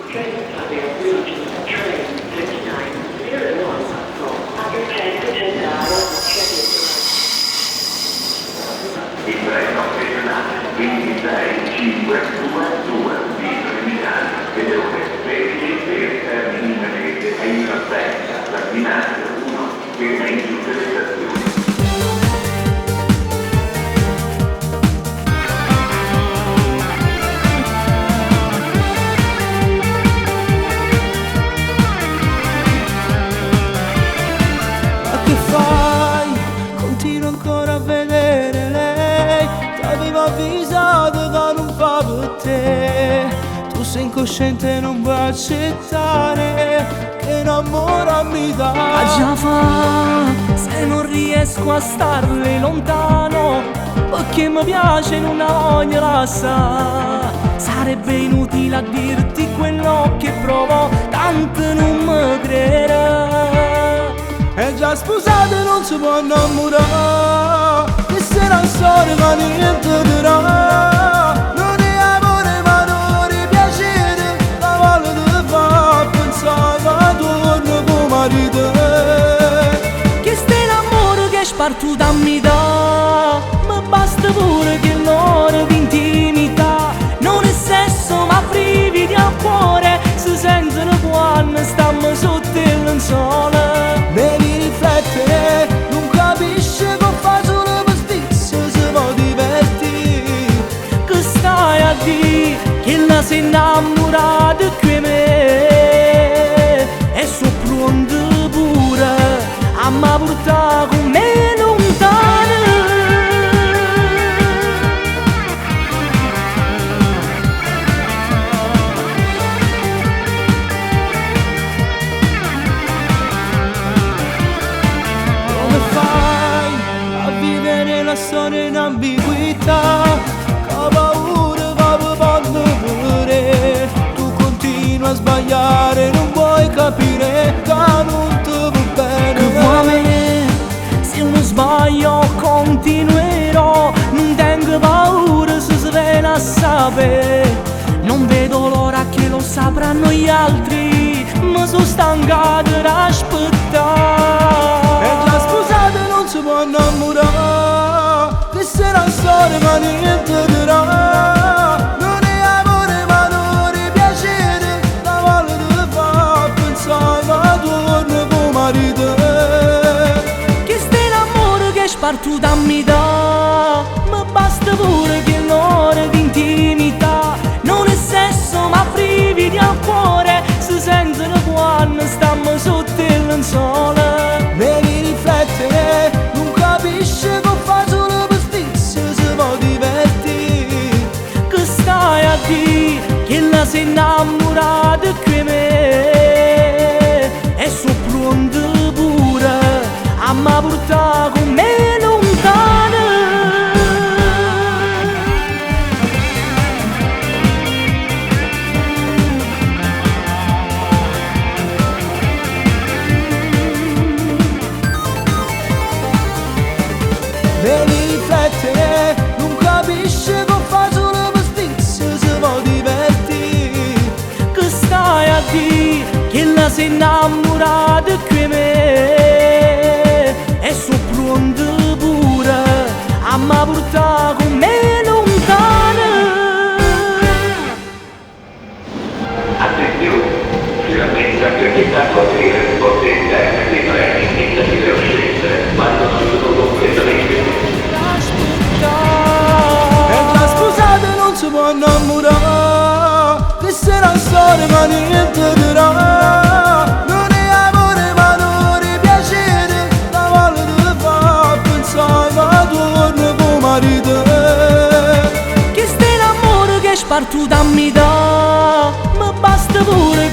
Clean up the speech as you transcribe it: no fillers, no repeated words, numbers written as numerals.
Transavia Region Train 5901 from Agrigento Centrale Il treno regionale 26-522 di Milano e dove per termini immediati e in partenza da binario 1 che è in tutte le stazioni. Continuo ancora a vedere lei. T'avevo avvisato che non fa per te. Tu sei incosciente e non vuoi accettare che un amore mi dà. Già fa, se non riesco a starle lontano, perché mi piace non la voglio lasciare. Sarebbe inutile a dirti quello che provo, tanto non mi crederai. È già sposato e non si può innamorare. Che sarà storia ma niente dirà. Non è amore ma non è piacere. La voglia di far pensare ma torno come marito. Che stai l'amore che è spartuto a mi dà. Ma basta pure che l'ora di intimità. Non è sesso ma brividi al cuore. Si sentono quando stiamo sotto il lenzuolo. Devi riflettere, non capisci che fa solo per stizio se vuoi divertire. Che stai a dire che la sei innamorata qui me. E so pronto pure a mi portare con me lontano. La storia in ambiguità, che paura che vanno pure. Tu continui a sbagliare, non vuoi capire che non ti va bene. Che vuoi, se non sbaglio continuerò. Non tengo paura se svela a sapere. Non vedo l'ora che lo sapranno gli altri. Ma sono stancato di aspettare. È già sposato e non si può innamorare. Che sarà storia ma niente dirà. Non è amore ma non è piacere. La voglia di far pensare ma torno come marito. Che stai l'amore che è spartuto a mi dà. Ma basta pure che l'ora di intimità. Non è sesso ma brividi al cuore. Si sentono quando stiamo sotto il lenzuolo. Devi riflettere, non capisci che fa solo per stizio se vuoi divertire. Che stai a dire che la sei innamorata qui me. E so pronto pure a mi portare con me lontano. Devi riflettere, non capisci che fa solo per stizio se vuoi divertire. Che stai a dire che la sei innamorata qui me. E so pronto pure a mi portare con me lontano. Attenzione, si rammenta che ogni tanto aprire le porte interne dei treni in tentative uscite quando non sono completamente. È già sposato e non si può innamorare. Che sarà storia ma niente dirà. Non è amore ma non è piacere. La voglia di far pensare ma torno come marito. Che stai l'amore che è spartuto a mi dà. Ma basta pure